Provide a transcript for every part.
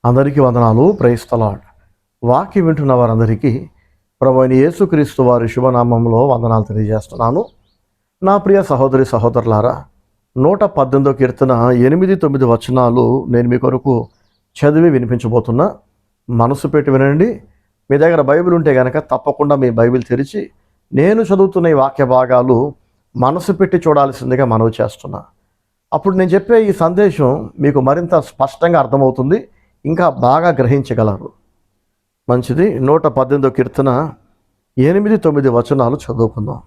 అందరికీ వందనాలు. Praise the Lord. వాక్యం వింటున్న వారందరికీ ప్రభువైన యేసుక్రీస్తు వారి శుభనామంలో వందనాలు తెలియజేస్తున్నాను. నా ప్రియ సహోదరి సహోదరులారా, 118వ కీర్తన 8-9 వచనాలు నేను మీ కొరకు చదివి వినిపించబోతున్నా. మనసు పెట్టి వినండి. మీ దగ్గర బైబిల్ ఉంటే కనుక తప్పకుండా మీ బైబిల్ తెరిచి నేను చదువుతున్న ఈ వాక్య భాగాలు మనసు పెట్టి చూడాల్సిందిగా మనవి చేస్తున్నా. అప్పుడు నేను చెప్పే ఈ సందేశం మీకు మరింత స్పష్టంగా అర్థమవుతుంది, ఇంకా బాగా గ్రహించగలరు. మంచిది. 118వ కీర్తన 8-9 వచనాలు చదువుకుందాం.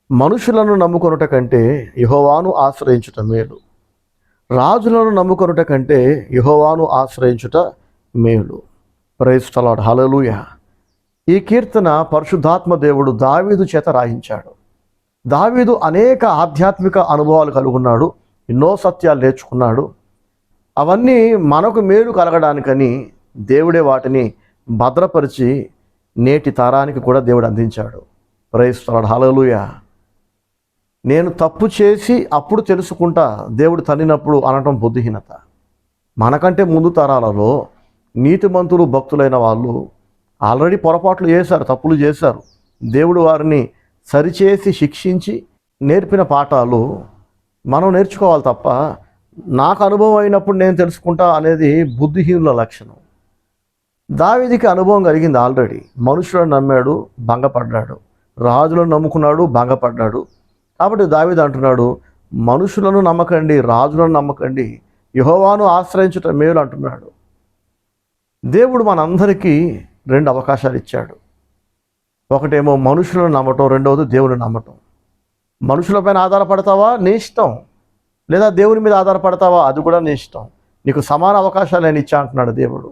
మనుషులను నమ్ముకొనుట కంటే యెహోవాను ఆశ్రయించుట మేలు, రాజులను నమ్ముకొనుట కంటే యెహోవాను ఆశ్రయించుట మేలు. Praise the Lord. హల్లెలూయా. ఈ కీర్తన పరిశుద్ధాత్మ దేవుడు దావీదు చేత రాయించాడు. దావీదు అనేక ఆధ్యాత్మిక అనుభవాలు కలుగున్నాడు, ఎన్నో సత్యాలు నేర్చుకున్నాడు. అవన్నీ మనకు మేలు కలగడానికని దేవుడే వాటిని భద్రపరిచి నేటి తరానికి కూడా దేవుడు అందించాడు. Praise the Lord. హల్లెలూయా. నేను తప్పు చేసి అప్పుడు తెలుసుకుంటా దేవుడు తన్నినప్పుడు అనటం బుద్ధిహీనత. మనకంటే ముందు తరాలలో నీతిమంతులు భక్తులైన వాళ్ళు ఆల్రెడీ పొరపాట్లు చేశారు, తప్పులు చేశారు. దేవుడు వారిని సరిచేసి శిక్షించి నేర్పిన పాఠాలు మనం నేర్చుకోవాలి తప్ప నాకు అనుభవం అయినప్పుడు నేను తెలుసుకుంటా అనేది బుద్ధిహీనుల లక్షణం. దావీదుకి అనుభవం కలిగింది ఆల్రెడీ. మనుషులను నమ్మాడు, భంగపడ్డాడు. రాజులను నమ్ముకున్నాడు, భంగపడ్డాడు. కాబట్టి దావీదు అంటున్నాడు, మనుషులను నమ్మకండి, రాజులను నమ్మకండి, యెహోవాను ఆశ్రయించుట మేలు అంటున్నాడు. దేవుడు మనందరికీ 2 అవకాశాలు ఇచ్చాడు. ఒకటేమో మనుషులను నమ్మటం, రెండవది దేవుని నమ్మటం. మనుషులపైన ఆధారపడతావా? నీ ఇష్టం. లేదా దేవుని మీద ఆధారపడతావా? అది కూడా నీ ఇష్టం. నీకు సమాన అవకాశాలు నేను ఇచ్చా అంటున్నాడు దేవుడు.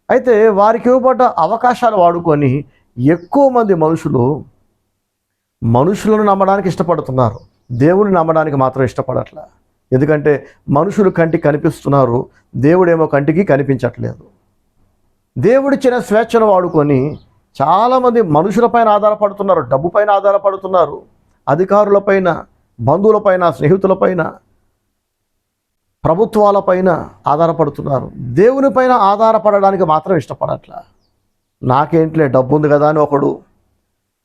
అయితే వారికి ఇవ్వబడ్డ అవకాశాలు వాడుకొని ఎక్కువ మంది మనుషులను నమ్మడానికి ఇష్టపడుతున్నారు, దేవుని నమ్మడానికి మాత్రం ఇష్టపడట్లా. ఎందుకంటే మనుషులు కంటికి కనిపిస్తున్నారు, దేవుడేమో కంటికి కనిపించట్లేదు. దేవుడిచ్చిన స్వేచ్ఛను వాడుకొని చాలామంది మనుషులపైన ఆధారపడుతున్నారు, డబ్బు పైన ఆధారపడుతున్నారు, అధికారులపైన, బంధువులపైన, స్నేహితులపైన, ప్రభుత్వాలపైన ఆధారపడుతున్నారు. దేవుని పైన ఆధారపడడానికి మాత్రం ఇష్టపడట్లా. నాకేంట్లే, డబ్బు ఉంది కదా అని ఒకడు,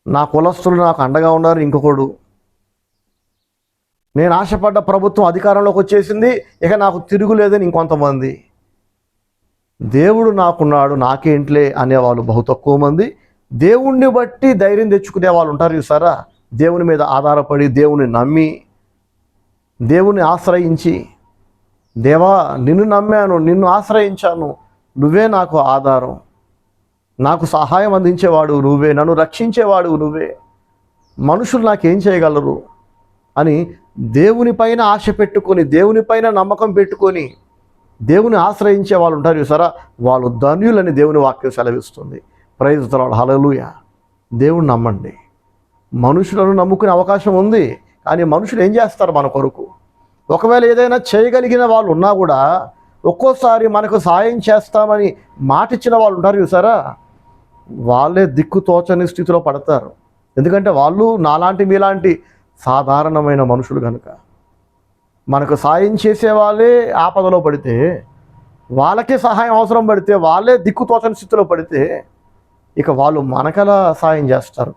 నా కులస్తులు నాకు అండగా ఉన్నారు ఇంకొకడు, నేను ఆశపడ్డ ప్రభుత్వం అధికారంలోకి వచ్చేసింది, ఇక నాకు తిరుగులేదని ఇంకొంతమంది. దేవుడు నాకున్నాడు, నాకేంట్లే అనేవాళ్ళు బహు తక్కువ మంది. దేవుణ్ణి బట్టి ధైర్యం తెచ్చుకునే వాళ్ళు ఉంటారు చూసారా, దేవుని మీద ఆధారపడి, దేవుని నమ్మి, దేవుని ఆశ్రయించి, దేవా నిన్ను నమ్మాను, నిన్ను ఆశ్రయించాను, నువ్వే నాకు ఆధారం, నాకు సహాయం అందించేవాడు నువ్వే, నన్ను రక్షించేవాడు నువ్వే, మనుషులు నాకేం చేయగలరు అని దేవుని పైన ఆశ పెట్టుకొని, దేవుని పైన నమ్మకం పెట్టుకొని దేవుని ఆశ్రయించే వాళ్ళు ఉంటారు చూసారా, వాళ్ళు ధన్యులని దేవుని వాక్యం సెలవిస్తుంది. Praise the Lord. హల్లెలూయా. దేవుని నమ్మండి. మనుషులను నమ్ముకునే అవకాశం ఉంది, కానీ మనుషులు ఏం చేస్తారు మన కొరకు? ఒకవేళ ఏదైనా చేయగలిగిన వాళ్ళు ఉన్నా కూడా ఒక్కోసారి మనకు సాయం చేస్తామని మాటిచ్చిన వాళ్ళు ఉంటారు చూసారా, వాళ్ళే దిక్కు తోచని స్థితిలో పడతారు. ఎందుకంటే వాళ్ళు నాలాంటి మీలాంటి సాధారణమైన మనుషులు కనుక. మనకు సాయం చేసే వాళ్ళే ఆపదలో పడితే, వాళ్ళకే సహాయం అవసరం పడితే, వాళ్ళే దిక్కు తోచని స్థితిలో పడితే, ఇక వాళ్ళు మనకెలా సాయం చేస్తారు,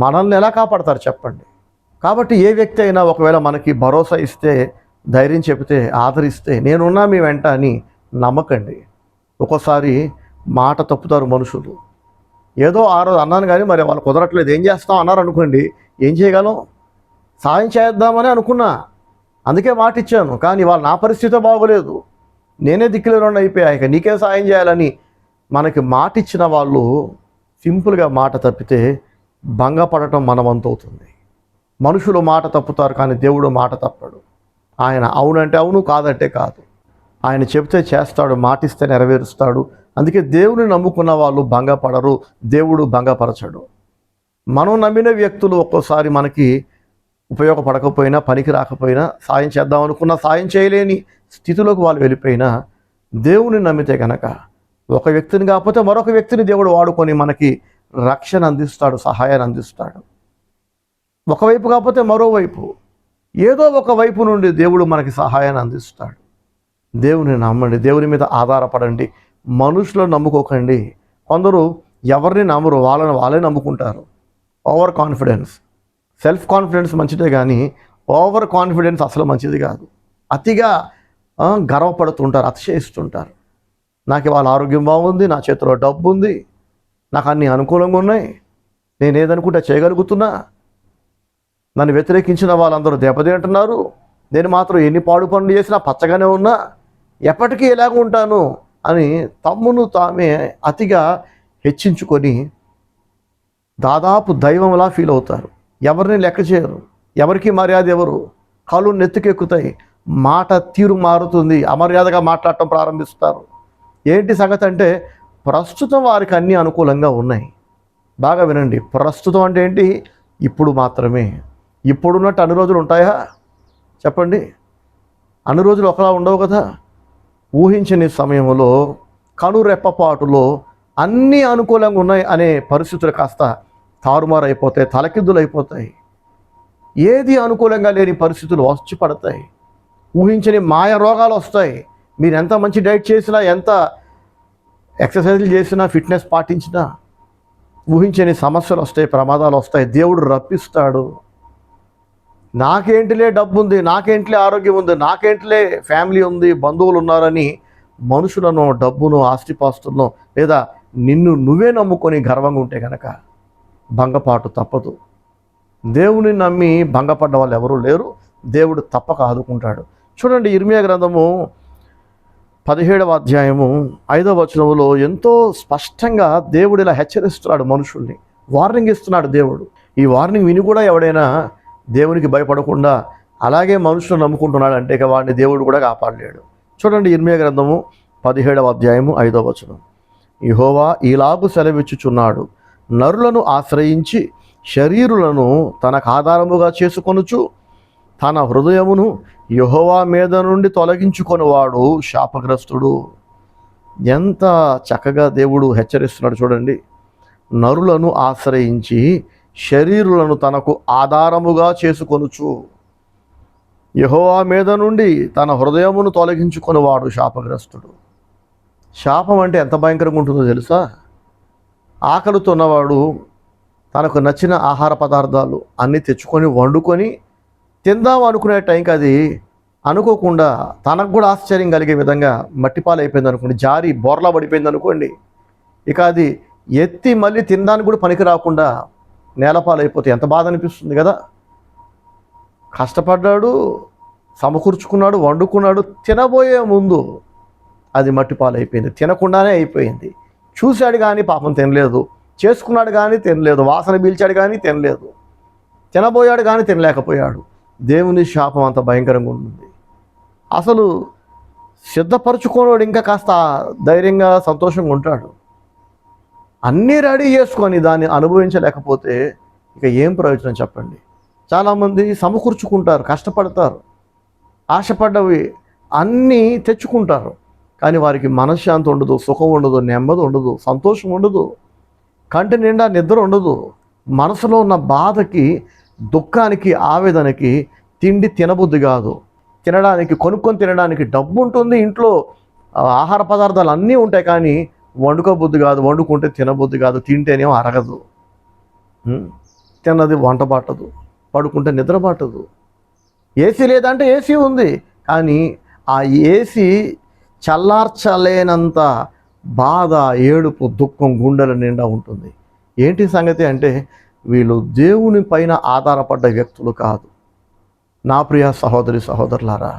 మనల్ని ఎలా కాపాడతారు చెప్పండి? కాబట్టి ఏ వ్యక్తి అయినా ఒకవేళ మనకి భరోసా ఇస్తే, ధైర్యం చెబితే, ఆదరిస్తే, నేనున్నా మీ వెంట అని నమ్మకండి. ఒక్కోసారి మాట తప్పుతారు మనుషులు. ఏదో ఆ రోజు అన్నాను కానీ మరి వాళ్ళు కుదరట్లేదు, ఏం చేస్తాం అన్నారు అనుకోండి, ఏం చేయగలం? సాయం చేద్దామని అనుకున్నా, అందుకే మాట ఇచ్చాను, కానీ వాళ్ళు నా పరిస్థితి బాగోలేదు, నేనే దిక్కులేని అయిపోయా, ఇక నీకే సాయం చేయాలని మనకి మాట ఇచ్చిన వాళ్ళు సింపుల్గా మాట తప్పితే భంగపడటం మన వంతు అవుతుంది. మనుషులు మాట తప్పుతారు, కానీ దేవుడు మాట తప్పడు. ఆయన అవునంటే అవును, కాదంటే కాదు. ఆయన చెప్తే చేస్తాడు, మాటిస్తే నెరవేరుస్తాడు. అందుకే దేవుని నమ్ముకున్న వాళ్ళు భంగపడరు, దేవుడు భంగపరచడు. మనం నమ్మిన వ్యక్తులు ఒక్కోసారి మనకి ఉపయోగపడకపోయినా, పనికి రాకపోయినా, సాయం చేద్దాం అనుకున్నా సాయం చేయలేని స్థితిలోకి వాళ్ళు వెళ్ళిపోయినా, దేవుని నమ్మితే కనుక ఒక వ్యక్తిని కాకపోతే మరొక వ్యక్తిని దేవుడు వాడుకొని మనకి రక్షణ అందిస్తాడు, సహాయాన్ని అందిస్తాడు. ఒకవైపు కాకపోతే మరోవైపు, ఏదో ఒక వైపు నుండి దేవుడు మనకి సహాయాన్ని అందిస్తాడు. దేవుని నమ్మండి, దేవుని మీద ఆధారపడండి. మనుషులను నమ్ముకోకండి. కొందరు ఎవరిని నమ్మరు, వాళ్ళే నమ్ముకుంటారు. ఓవర్ కాన్ఫిడెన్స్, సెల్ఫ్ కాన్ఫిడెన్స్ మంచిదే కానీ ఓవర్ కాన్ఫిడెన్స్ అసలు మంచిది కాదు. అతిగా గర్వపడుతుంటారు, అతిశయిస్తుంటారు. నాకు ఇవాళ ఆరోగ్యం బాగుంది, నా చేతిలో డబ్బు ఉంది, నాకు అన్నీ అనుకూలంగా ఉన్నాయి, నేను ఏదనుకుంటే చేయగలుగుతున్నా, నన్ను వ్యతిరేకించిన వాళ్ళందరూ దెబ్బతింటున్నారు, నేను మాత్రం ఎన్ని పాడు పనులు చేసినా పచ్చగానే ఉన్నా, ఎప్పటికీ ఎలాగ ఉంటాను అని తమ్మును తామే అతిగా హెచ్చించుకొని దాదాపు దైవంలా ఫీల్ అవుతారు. ఎవరిని లెక్క చేయరు, ఎవరికి మర్యాద ఎవరు, కాళ్ళు నెత్తికెక్కుతాయి, మాట తీరు మారుతుంది, అమర్యాదగా మాట్లాడటం ప్రారంభిస్తారు. ఏంటి సంగతి అంటే ప్రస్తుతం వారికి అన్నీ అనుకూలంగా ఉన్నాయి. బాగా వినండి, ప్రస్తుతం అంటే ఏంటి? ఇప్పుడు మాత్రమే. ఇప్పుడున్నట్టు అన్ని రోజులు ఉంటాయా చెప్పండి? అన్ని రోజులు ఒకలా ఉండవు కదా. ఊహించని సమయంలో కనురెప్పపాటులో అన్నీ అనుకూలంగా ఉన్నాయి అనే పరిస్థితులు కాస్త తారుమారు అయిపోతాయి, తలకిద్దులు అయిపోతాయి. ఏది అనుకూలంగా లేని పరిస్థితులు వచ్చి పడతాయి. ఊహించని మాయ రోగాలు వస్తాయి. మీరు ఎంత మంచి డైట్ చేసినా, ఎంత ఎక్సర్సైజులు చేసినా, ఫిట్నెస్ పాటించినా ఊహించని సమస్యలు వస్తాయి, ప్రమాదాలు వస్తాయి. దేవుడు రప్పిస్తాడు. నాకేంటిలే డబ్బు ఉంది, నాకేంటిలే ఆరోగ్యం ఉంది, నాకేంటిలే ఫ్యామిలీ ఉంది, బంధువులు ఉన్నారని మనుషులను, డబ్బును, ఆస్తిపాస్తులను లేదా నిన్ను నువ్వే నమ్ముకొని గర్వంగా ఉంటే కనుక భంగపాటు తప్పదు. దేవుని నమ్మి భంగపడ్డ వాళ్ళు ఎవరూ లేరు. దేవుడు తప్పక ఆదుకుంటాడు. చూడండి, ఇర్మియా గ్రంథము 17వ అధ్యాయము 5వ వచనంలో ఎంతో స్పష్టంగా దేవుడు ఇలా హెచ్చరిస్తున్నాడు, మనుషుల్ని వార్నింగ్ ఇస్తున్నాడు దేవుడు. ఈ వార్నింగ్ విని కూడా ఎవడైనా దేవునికి భయపడకుండా అలాగే మనుషులు నమ్ముకుంటున్నాడు అంటే ఇక వాడిని దేవుడు కూడా కాపాడలేడు. చూడండి, ఇర్మియా గ్రంథము 17వ అధ్యాయము 5వ వచనం. యెహోవా ఈలాగు సెలవిచ్చుచున్నాడు, నరులను ఆశ్రయించి శరీరులను తనకు ఆధారముగా చేసుకొనుచు తన హృదయమును యెహోవా మీద నుండి తొలగించుకొనివాడు శాపగ్రస్తుడు. ఎంత చక్కగా దేవుడు హెచ్చరిస్తున్నాడు చూడండి. నరులను ఆశ్రయించి శరీరులను తనకు ఆధారముగా చేసుకొనుచు యెహోవా మీద నుండి తన హృదయమును తొలగించుకొనివాడు శాపగ్రస్తుడు. శాపం అంటే ఎంత భయంకరంగా ఉంటుందో తెలుసా? ఆకలితో ఉన్నవాడు తనకు నచ్చిన ఆహార పదార్థాలు అన్నీ తెచ్చుకొని వండుకొని తిందాం అనుకునే టైంకి అది అనుకోకుండా తనకు కూడా ఆశ్చర్యం కలిగే విధంగా మట్టిపాలు అయిపోయింది అనుకోండి, జారి బోర్లా పడిపోయింది అనుకోండి, ఇక అది ఎత్తి మళ్ళీ తినడానికి కూడా పనికి రాకుండా నేలపాలు అయిపోతే ఎంత బాధ అనిపిస్తుంది కదా. కష్టపడ్డాడు, సమకూర్చుకున్నాడు, వండుకున్నాడు, తినబోయే ముందు అది మట్టిపాలు అయిపోయింది, తినకుండానే అయిపోయింది. చూశాడు కానీ పాపం తినలేదు, చేసుకున్నాడు కానీ తినలేదు, వాసన పీల్చాడు కానీ తినలేదు, తినబోయాడు కానీ తినలేకపోయాడు. దేవుని శాపం అంత భయంకరంగా ఉంటుంది. అసలు సిద్ధపరచుకోనోడు ఇంకా కాస్త ధైర్యంగా సంతోషంగా ఉంటాడు. అన్నీ రెడీ చేసుకొని దాన్ని అనుభవించలేకపోతే ఇక ఏం ప్రయోజనం చెప్పండి? చాలామంది సమకూర్చుకుంటారు, కష్టపడతారు, ఆశపడ్డవి అన్నీ తెచ్చుకుంటారు, కానీ వారికి మనశ్శాంతి ఉండదు, సుఖం ఉండదు, నెమ్మది ఉండదు, సంతోషం ఉండదు, కంటి నిండా నిద్ర ఉండదు. మనసులో ఉన్న బాధకి, దుఃఖానికి, ఆవేదనకి తిండి తినబుద్ధి కాదు. తినడానికి, కొనుక్కొని తినడానికి డబ్బు ఉంటుంది, ఇంట్లో ఆహార పదార్థాలు అన్నీ ఉంటాయి, కానీ వండుకోబుద్ధి కాదు, వండుకుంటే తినబుద్ధి కాదు, తింటేనేమో అరగదు, తిన్నది వంట పట్టదు, పడుకుంటే నిద్ర పట్టదు. ఏసీ లేదంటే ఏసీ ఉంది, కానీ ఆ ఏసీ చల్లార్చలేనంత బాధ, ఏడుపు, దుఃఖం గుండెల నిండా ఉంటుంది. ఏంటి సంగతి అంటే వీళ్ళు దేవుని పైన ఆధారపడ్డ వ్యక్తులు కాదు. నా ప్రియ సహోదరి సహోదరులారా,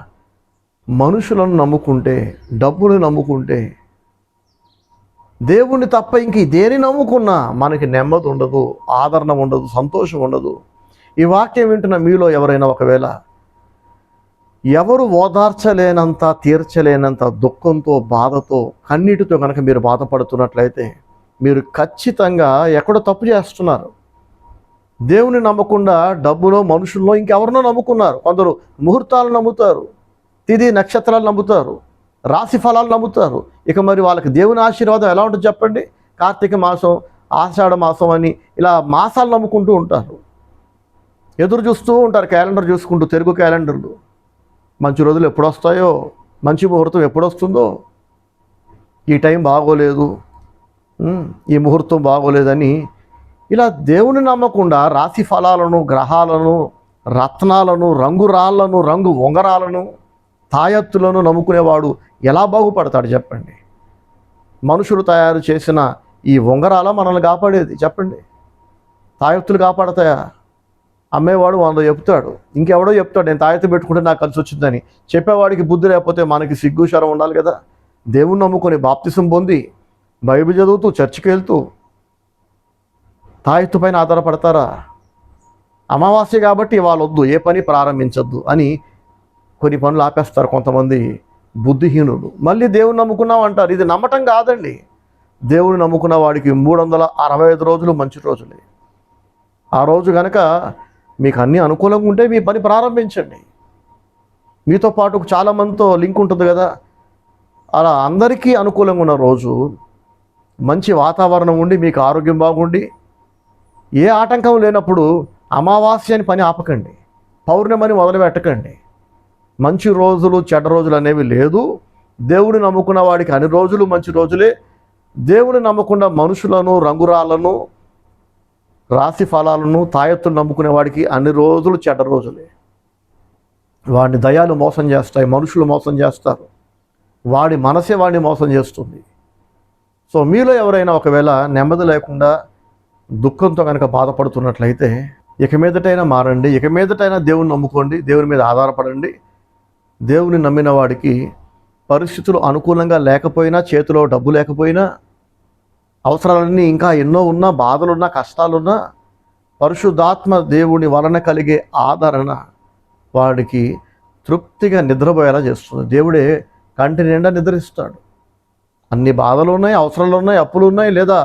మనుషులను నమ్ముకుంటే, డబ్బును నమ్ముకుంటే, దేవుణ్ణి తప్ప ఇంక దేని నమ్ముకున్నా మనకి నెమ్మది ఉండదు, ఆదరణ ఉండదు, సంతోషం ఉండదు. ఈ వాక్యం వింటున్న మీలో ఎవరైనా ఒకవేళ ఎవరు ఓదార్చలేనంత, తీర్చలేనంత దుఃఖంతో, బాధతో, కన్నీటితో కనుక మీరు బాధపడుతున్నట్లయితే మీరు ఖచ్చితంగా ఎక్కడో తప్పు చేస్తున్నారు. దేవుని నమ్మకుండా డబ్బులో, మనుషుల్లో, ఇంకెవరినో నమ్ముకున్నారు. కొందరు ముహూర్తాలు నమ్ముతారు, తిథి నక్షత్రాలు నమ్ముతారు, రాశి ఫలాలు నమ్ముతారు. ఇక మరి వాళ్ళకి దేవుని ఆశీర్వాదం ఎలా ఉంటుంది చెప్పండి? కార్తీక మాసం, ఆషాఢ మాసం అని ఇలా మాసాలు నమ్ముకుంటూ ఉంటారు. ఎదురు చూస్తూ ఉంటారు, క్యాలెండర్ చూసుకుంటూ, తెలుగు క్యాలెండర్లు. మంచి రోజులు ఎప్పుడు వస్తాయో, మంచి ముహూర్తం ఎప్పుడు వస్తుందో. ఈ టైం బాగోలేదు, ఈ ముహూర్తం బాగోలేదని ఇలా దేవుని నమ్మకుండా రాశి ఫలాలను, గ్రహాలను, రత్నాలను, రంగురాళ్లను, రంగు ఉంగరాలను, తాయత్తులను నమ్ముకునేవాడు ఎలా బాగుపడతాడు చెప్పండి? మనుషులు తయారు చేసిన ఈ ఉంగరాల మనల్ని కాపాడేది చెప్పండి? తాయెత్తులు కాపాడతాయా? అమ్మేవాడు 100 చెప్తాడు, ఇంకెవడో చెప్తాడు నేను తాయెత్తు పెట్టుకుంటే నాకు కలిసి వచ్చిందని. చెప్పేవాడికి బుద్ధి లేకపోతే మనకి సిగ్గు శరం ఉండాలి కదా. దేవుణ్ణి నమ్ముకొని బాప్తిసం పొంది బైబిల్ చదువుతూ చర్చికి వెళ్తూ తాయెత్తు పైన ఆధారపడతారా? అమావాస్య కాబట్టి ఇవాళ వద్దు, ఏ పని ప్రారంభించొద్దు అని కొన్ని పనులు ఆపేస్తారు కొంతమంది బుద్ధిహీనులు. మళ్ళీ దేవుని నమ్ముకున్నాం అంటారు. ఇది నమ్మటం కాదండి. దేవుని నమ్ముకున్న వాడికి 365 రోజులు మంచి రోజులే. ఆ రోజు కనుక మీకు అన్నీ అనుకూలంగా ఉంటే మీ పని ప్రారంభించండి. మీతో పాటు చాలామందితో లింక్ ఉంటుంది కదా, అలా అందరికీ అనుకూలంగా ఉన్న రోజు, మంచి వాతావరణం ఉండి మీకు ఆరోగ్యం బాగుండి ఏ ఆటంకం లేనప్పుడు అమావాస్య అని పని ఆపకండి, పౌర్ణమని మొదలు పెట్టకండి. మంచి రోజులు చెడ్డ రోజులు అనేవి లేదు. దేవుని నమ్ముకున్న వాడికి అన్ని రోజులు మంచి రోజులే. దేవుని నమ్మకుండా మనుషులను, రంగురాళ్లను, రాశి ఫలాలను, తాయెత్తులు నమ్ముకునే వాడికి అన్ని రోజులు చెడ్డ రోజులే. వాడిని దయాలు మోసం చేస్తాయి, మనుషులు మోసం చేస్తారు, వాడి మనసే వాడిని మోసం చేస్తుంది. సో మీలో ఎవరైనా ఒకవేళ నెమ్మది లేకుండా దుఃఖంతో కనుక బాధపడుతున్నట్లయితే ఇక మీదటైనా మారండి. ఇక మీదటైనా దేవుని నమ్ముకోండి, దేవుని మీద ఆధారపడండి. దేవుని నమ్మిన వాడికి పరిస్థితులు అనుకూలంగా లేకపోయినా, చేతిలో డబ్బు లేకపోయినా, అవసరాలన్నీ ఇంకా ఎన్నో ఉన్నా, బాధలున్నా, కష్టాలున్నా, పరిశుద్ధాత్మ దేవుని వలన కలిగే ఆదరణ వాడికి తృప్తిగా నిద్రపోయేలా చేస్తుంది. దేవుడే కంటి నిండా నిద్రిస్తాడు. అన్ని బాధలు ఉన్నాయి, అవసరాలు ఉన్నాయి, అప్పులు ఉన్నాయి, లేదా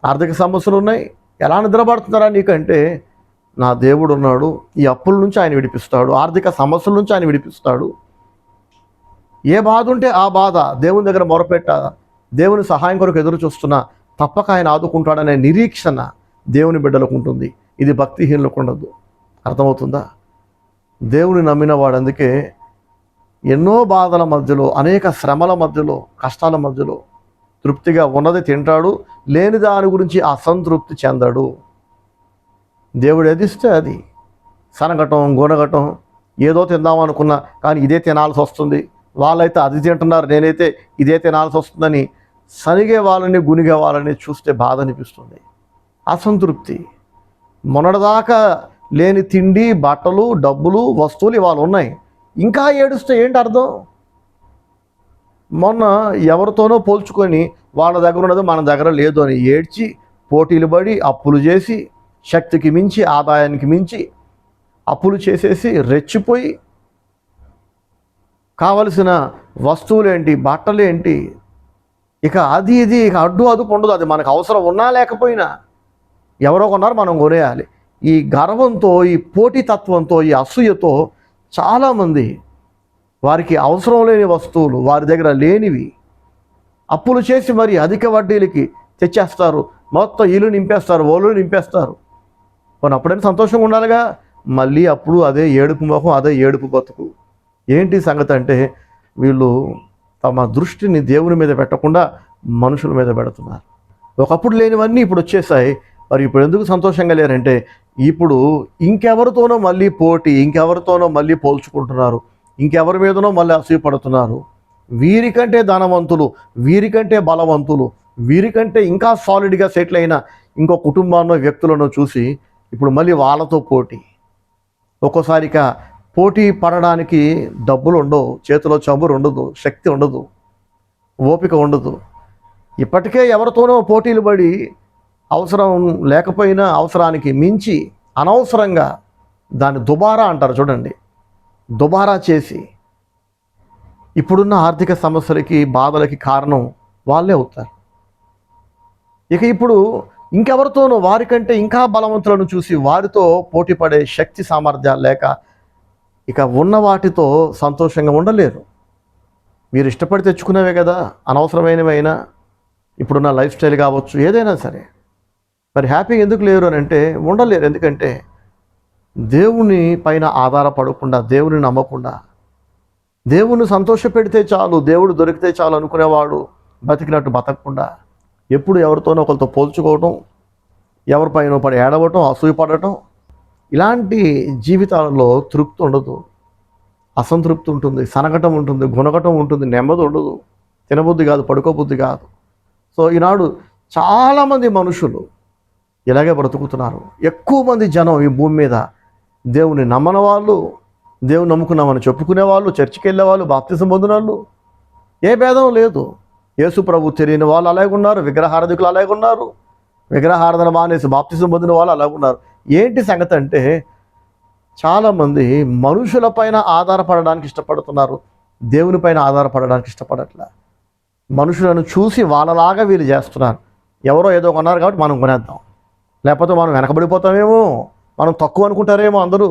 ఆర్థిక సమస్యలు ఉన్నాయి. ఎలా నిద్రపడుతున్నారా నీకంటే నా దేవుడు ఉన్నాడు, ఈ అప్పుల నుంచి ఆయన విడిపిస్తాడు, ఆర్థిక సమస్యల నుంచి ఆయన విడిపిస్తాడు. ఏ బాధ ఉంటే ఆ బాధ దేవుని దగ్గర మొరపెట్ట, దేవుని సహాయం కొరకు ఎదురు చూస్తున్నా తప్పక ఆయన ఆదుకుంటాడనే నిరీక్షణ దేవుని బిడ్డలకు ఉంటుంది. ఇది భక్తిహీనులకు ఉండదు. అర్థమవుతుందా? దేవుని నమ్మిన వాడు అందుకే ఎన్నో బాధల మధ్యలో, అనేక శ్రమల మధ్యలో, కష్టాల మధ్యలో తృప్తిగా ఉన్నది తింటాడు, లేని దాని గురించి అసంతృప్తి చెందడు. దేవుడు ఎదిస్తే అది సనగటం, గొనగటం, ఏదో తిందామనుకున్నా కానీ ఇదే తినాల్సి వస్తుంది, వాళ్ళైతే అది తింటున్నారు నేనైతే ఇదే తినాల్సి వస్తుందని సనిగే వాళ్ళని, గునిగే వాళ్ళని చూస్తే బాధ అనిపిస్తుంది. అసంతృప్తి. మొన్నటిదాకా లేని తిండి, బట్టలు, డబ్బులు, వస్తువులు ఇవాళ ఉన్నాయి, ఇంకా ఏడుస్తే ఏంటి అర్థం? మొన్న ఎవరితోనో పోల్చుకొని వాళ్ళ దగ్గర ఉన్నది మన దగ్గర లేదు అని ఏడ్చి పోటీలు పడి అప్పులు చేసి, శక్తికి మించి, ఆదాయానికి మించి అప్పులు చేసేసి రెచ్చిపోయి కావలసిన వస్తువులేంటి, బట్టలేంటి, ఇక అది ఇది ఇక అడ్డు అదుపు ఉండదు. అది మనకు అవసరం ఉన్నా లేకపోయినా ఎవరో కొన్నారు మనం కొనేయాలి. ఈ గర్వంతో, ఈ పోటీతత్వంతో, ఈ అసూయతో చాలామంది వారికి అవసరం లేని వస్తువులు, వారి దగ్గర లేనివి అప్పులు చేసి మరి అధిక వడ్డీలకి తెచ్చేస్తారు. మొత్తం ఇల్లు నింపేస్తారు, ఓళ్ళు నింపేస్తారు. కొన్ని అప్పుడైనా సంతోషంగా ఉండాలిగా, మళ్ళీ అప్పుడు అదే ఏడుపు ముఖం, అదే ఏడుపు బతుకు. ఏంటి సంగతి అంటే వీళ్ళు తమ దృష్టిని దేవుని మీద పెట్టకుండా మనుషుల మీద పెడుతున్నారు. ఒకప్పుడు లేనివన్నీ ఇప్పుడు వచ్చేసాయి. మరి ఇప్పుడు ఎందుకు సంతోషంగా లేరంటే ఇప్పుడు ఇంకెవరితోనో మళ్ళీ పోటీ, ఇంకెవరితోనో మళ్ళీ పోల్చుకుంటున్నారు, ఇంకెవరి మీదనో మళ్ళీ అసూయపడుతున్నారు. వీరికంటే ధనవంతులు, వీరికంటే బలవంతులు, వీరికంటే ఇంకా సాలిడ్గా సెటిల్ అయిన ఇంకో కుటుంబాన్నో, వ్యక్తులను చూసి ఇప్పుడు మళ్ళీ వాళ్ళతో పోటీ. ఒక్కోసారిగా పోటీ పడడానికి డబ్బులు ఉండవు, చేతిలో చమురు ఉండదు, శక్తి ఉండదు, ఓపిక ఉండదు. ఇప్పటికే ఎవరితోనో పోటీలు పడి అవసరం లేకపోయినా అవసరానికి మించి అనవసరంగా దాన్ని దుబారా అంటారు చూడండి, దుబారా చేసి ఇప్పుడున్న ఆర్థిక సమస్యలకి, బాధలకి కారణం వాళ్ళే అవుతారు. ఇక ఇప్పుడు ఇంకెవరితోనో వారికంటే ఇంకా బలవంతులను చూసి వారితో పోటీ పడే శక్తి సామర్థ్యాలు లేక ఇక ఉన్న వాటితో సంతోషంగా ఉండలేరు. మీరు ఇష్టపడి తెచ్చుకునేవే కదా, అనవసరమైనవైనా, ఇప్పుడున్న లైఫ్ స్టైల్ కావచ్చు, ఏదైనా సరే, మరి హ్యాపీగా ఎందుకు లేరు అని అంటే ఉండలేరు. ఎందుకంటే దేవుని పైన ఆధారపడకుండా, దేవుని నమ్మకుండా, దేవుని సంతోషపెడితే చాలు, దేవుడు దొరికితే చాలు అనుకునేవాడు బతికినట్టు బతకకుండా ఎప్పుడు ఎవరితోనో ఒకరితో పోల్చుకోవటం, ఎవరిపైన పడి ఏడవటం, అసూయపడటం, ఇలాంటి జీవితాలలో తృప్తి ఉండదు. అసంతృప్తి ఉంటుంది, సనగటం ఉంటుంది, గుణగటం ఉంటుంది, నెమ్మది ఉండదు, తినబుద్ధి కాదు, పడుకోబుద్ధి కాదు. సో ఈనాడు చాలామంది మనుషులు ఇలాగే బ్రతుకుతున్నారు. ఎక్కువ మంది జనం ఈ భూమి మీద దేవుని నమ్మని వాళ్ళు, దేవుని నమ్ముకున్నామని చెప్పుకునే వాళ్ళు, చర్చికి వెళ్ళే వాళ్ళు, బాప్తిసం పొందిన వాళ్ళు, ఏ భేదం లేదు. యేసు ప్రభు తెలియని వాళ్ళు అలాగే ఉన్నారు, విగ్రహారాధికులు అలాగే ఉన్నారు, విగ్రహారాధన మానేసి బాప్తిసం పొందిన వాళ్ళు అలాగే ఉన్నారు. ఏంటి సంగతి అంటే చాలామంది మనుషులపైన ఆధారపడడానికి ఇష్టపడుతున్నారు, దేవునిపైన ఆధారపడడానికి ఇష్టపడట్లా. మనుషులను చూసి వాళ్ళలాగా వీళ్ళు చేస్తున్నారు. ఎవరో ఏదో కొన్నారు కాబట్టి మనం కొనేద్దాం, లేకపోతే మనం వెనకబడిపోతామేమో, మనం తక్కువ అనుకుంటారేమో అందరూ.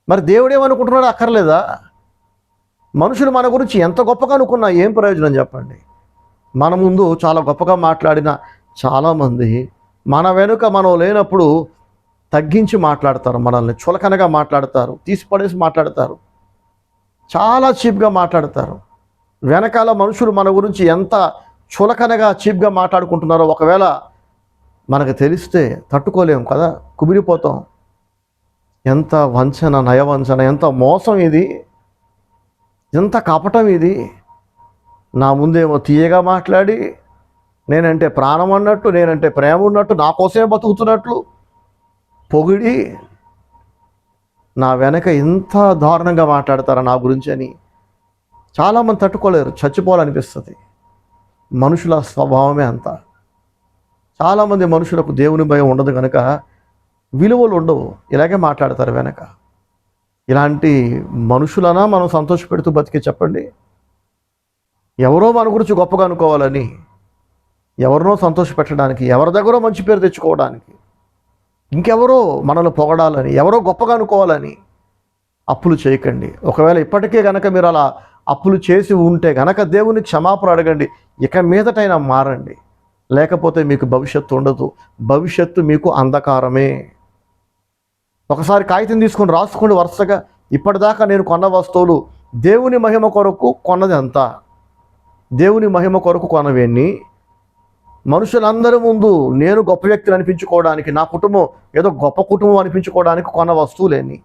మరి దేవుడేమనుకుంటున్నాడో అక్కర్లేదా? మనుషులు మన గురించి ఎంత గొప్పగా అనుకున్నా ఏం ప్రయోజనం చెప్పండి? మన ముందు చాలా గొప్పగా మాట్లాడిన చాలామంది మన వెనుక మనం లేనప్పుడు తగ్గించి మాట్లాడతారు, మనల్ని చులకనగా మాట్లాడతారు, తీసిపడేసి మాట్లాడతారు, చాలా చీప్గా మాట్లాడతారు. వెనకాల మనుషులు మన గురించి ఎంత చులకనగా చీప్గా మాట్లాడుకుంటున్నారో ఒకవేళ మనకు తెలిస్తే తట్టుకోలేము కదా, కుమిలిపోతాం. ఎంత వంచన, నయవంచన, ఎంత మోసం ఇది, ఎంత కపటం ఇది. నా ముందేమో తీయగా మాట్లాడి నేనంటే ప్రాణం అన్నట్టు, నేనంటే ప్రేమ ఉన్నట్టు, నా కోసమే బతుకుతున్నట్లు పొగిడి నా వెనక ఇంత దారుణంగా మాట్లాడతారా నా గురించి అని చాలామంది తట్టుకోలేరు, చచ్చిపోవాలనిపిస్తుంది. మనుషుల స్వభావమే అంత. చాలామంది మనుషులకు దేవుని భయం ఉండదు కనుక విలువలు ఉండవు, ఇలాగే మాట్లాడతారు వెనక. ఇలాంటి మనుషులనా మనం సంతోషపెడుతూ బతికే చెప్పండి? ఎవరో మన గురించి గొప్పగా అనుకోవాలని, ఎవరినో సంతోషపెట్టడానికి, ఎవరి దగ్గరో మంచి పేరు తెచ్చుకోవడానికి, ఇంకెవరో మనల్ని పొగడాలని, ఎవరో గొప్పగా అనుకోవాలని అప్పులు చేయకండి. ఒకవేళ ఇప్పటికే గనక మీరు అలా అప్పులు చేసి ఉంటే గనక దేవుని క్షమాపణ అడగండి, ఇక మీదటైనా మారండి. లేకపోతే మీకు భవిష్యత్తు ఉండదు, భవిష్యత్తు మీకు అంధకారమే. ఒకసారి కాగితం తీసుకొని రాసుకోండి వరుసగా, ఇప్పటిదాకా నేను కొన్న వస్తువులు దేవుని మహిమ కొరకు కొన్నది అంతా, దేవుని మహిమ కొరకు కొనవేన్ని, మనుషులందరి ముందు నేను గొప్ప వ్యక్తిని అనిపించుకోవడానికి, నా కుటుంబం ఏదో గొప్ప కుటుంబం అనిపించుకోవడానికి కొన్న వస్తువులేని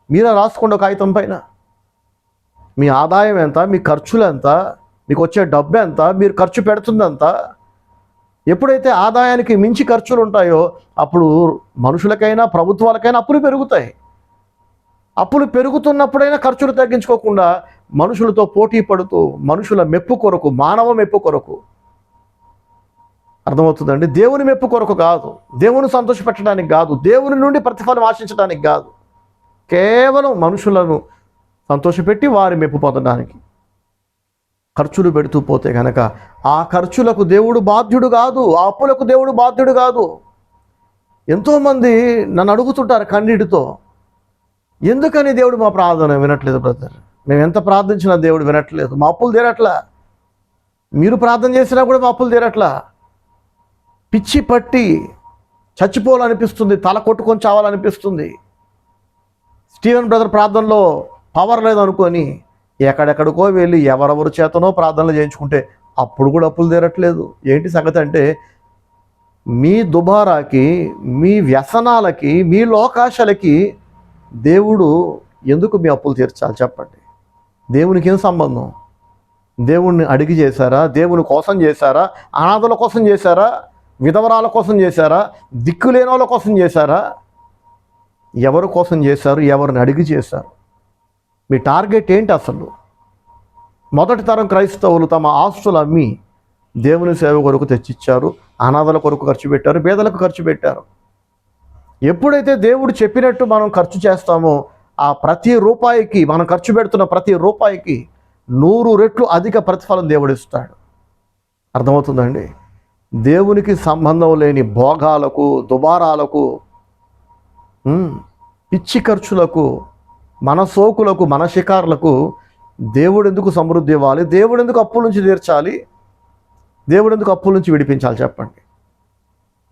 మీరే రాసుకోండి కాగితం పైన. మీ ఆదాయం ఎంత, మీ ఖర్చులు ఎంత, మీకు వచ్చే డబ్బు ఎంత, మీరు ఖర్చు పెడుతుందంత. ఎప్పుడైతే ఆదాయానికి మించి ఖర్చులు ఉంటాయో అప్పుడు మనుషులకైనా ప్రభుత్వాలకైనా అప్పులు పెరుగుతాయి. అప్పులు పెరుగుతున్నప్పుడైనా ఖర్చులు తగ్గించుకోకుండా మనుషులతో పోటీ పడుతూ, మనుషుల మెప్పు కొరకు, మానవ మెప్పు కొరకు, అర్థమవుతుందండి, దేవుని మెప్పు కొరకు కాదు, దేవుని సంతోషపెట్టడానికి కాదు, దేవుని నుండి ప్రతిఫలం ఆశించడానికి కాదు, కేవలం మనుషులను సంతోషపెట్టి వారి మెప్పు పొందడానికి ఖర్చులు పెడుతూ పోతే కనుక ఆ ఖర్చులకు దేవుడు బాధ్యుడు కాదు, ఆ అప్పులకు దేవుడు బాధ్యుడు కాదు. ఎంతోమంది నన్ను అడుగుతుంటారు కన్నీటితో, ఎందుకని దేవుడు మా ప్రార్థన వినట్లేదు బ్రదర్, మేము ఎంత ప్రార్థించినా దేవుడు వినట్లేదు, మా అప్పులు తీరట్లా, మీరు ప్రార్థన చేసినా కూడా మా అప్పులు తీరట్లా, పిచ్చి పట్టి చచ్చిపోవాలనిపిస్తుంది, తల కొట్టుకొని చావాలనిపిస్తుంది. స్టీవెన్ బ్రదర్ ప్రార్థనలో పవర్ లేదనుకొని ఎక్కడెక్కడికో వెళ్ళి ఎవరెవరి చేతనో ప్రార్థనలు చేయించుకుంటే అప్పుడు కూడా అప్పులు తీరట్లేదు. ఏంటి సంగతి అంటే మీ దుబారాకి, మీ వ్యసనాలకి, మీ లోకాశలకి దేవుడు ఎందుకు మీ అప్పులు తీర్చాలి చెప్పండి? దేవునికి ఏం సంబంధం? దేవుణ్ణి అడిగి చేశారా? దేవుని కోసం చేశారా? అనాథల కోసం చేశారా? విధవరాల కోసం చేశారా? దిక్కులేని వాళ్ళ కోసం చేశారా? ఎవరి కోసం చేశారు? ఎవరిని అడిగి చేశారు? మీ టార్గెట్ ఏంటి అసలు? మొదటి తరం క్రైస్తవులు తమ ఆస్తులు అమ్మి దేవుని సేవ కొరకు తెచ్చిచ్చారు, అనాథల కొరకు ఖర్చు పెట్టారు, పేదలకు ఖర్చు పెట్టారు. ఎప్పుడైతే దేవుడు చెప్పినట్టు మనం ఖర్చు చేస్తామో ఆ ప్రతి రూపాయికి, మనం ఖర్చు పెడుతున్న ప్రతి రూపాయికి 100 రెట్లు అధిక ప్రతిఫలం దేవుడు ఇస్తాడు. అర్థమవుతుందండి? దేవునికి సంబంధం లేని భోగాలకు, దుబారాలకు, పిచ్చి ఖర్చులకు, మన సోకులకు, మన షికార్లకు దేవుడు ఎందుకు సమృద్ధి ఇవ్వాలి? దేవుడు ఎందుకు అప్పుల నుంచి తీర్చాలి? దేవుడు ఎందుకు అప్పుల నుంచి విడిపించాలి చెప్పండి?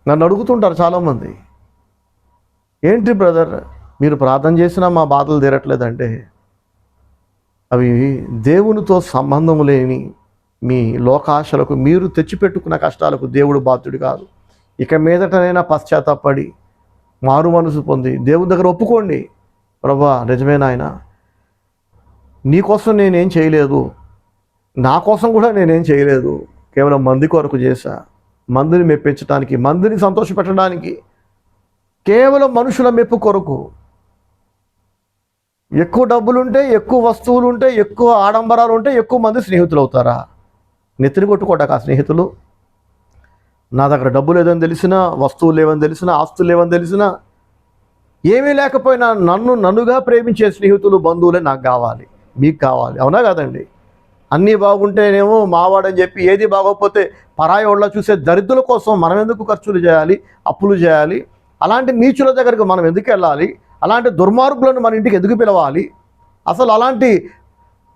నన్ను అడుగుతుంటారు చాలామంది, ఏంటి బ్రదర్ మీరు ప్రార్థన చేసినా మా బాధలు తీరట్లేదంటే అవి దేవునితో సంబంధం లేని మీ లోకాశలకు మీరు తెచ్చిపెట్టుకున్న కష్టాలకు దేవుడు బాధ్యుడు కాదు. ఇక మీదటనైనా పశ్చాత్తాపడి మారు మనసు పొంది దేవుని దగ్గర ఒప్పుకోండి. ప్రభువా, నిజమే నాయన, నీకోసం నేనేం చేయలేదు, నా కోసం కూడా నేనేం చేయలేదు, కేవలం మంది కొరకు చేశా, మందిని మెప్పించడానికి, మందిని సంతోషపెట్టడానికి, కేవలం మనుషుల మెప్పు కొరకు. ఎక్కువ డబ్బులుంటే, ఎక్కువ వస్తువులు ఉంటే, ఎక్కువ ఆడంబరాలు ఉంటే ఎక్కువ మంది స్నేహితులు అవుతారా? నెత్తిని కొట్టుకోటాక ఆ స్నేహితులు. నా దగ్గర డబ్బు లేదని తెలిసినా, వస్తువులు లేవని తెలిసినా, ఆస్తులు లేవని తెలిసినా, ఏమీ లేకపోయినా నన్నుగా ప్రేమించే స్నేహితులు, బంధువులే నాకు కావాలి, మీకు కావాలి. అవునా కాదండి? అన్నీ బాగుంటేనేమో మావాడని చెప్పి, ఏది బాగోకపోతే పరాయి వాళ్ళ చూసే దరిద్రుల కోసం మనం ఎందుకు ఖర్చులు చేయాలి, అప్పులు చేయాలి? అలాంటి నీచుల దగ్గరకు మనం ఎందుకు వెళ్ళాలి? అలాంటి దుర్మార్గులను మన ఇంటికి ఎందుకు పిలవాలి? అసలు అలాంటి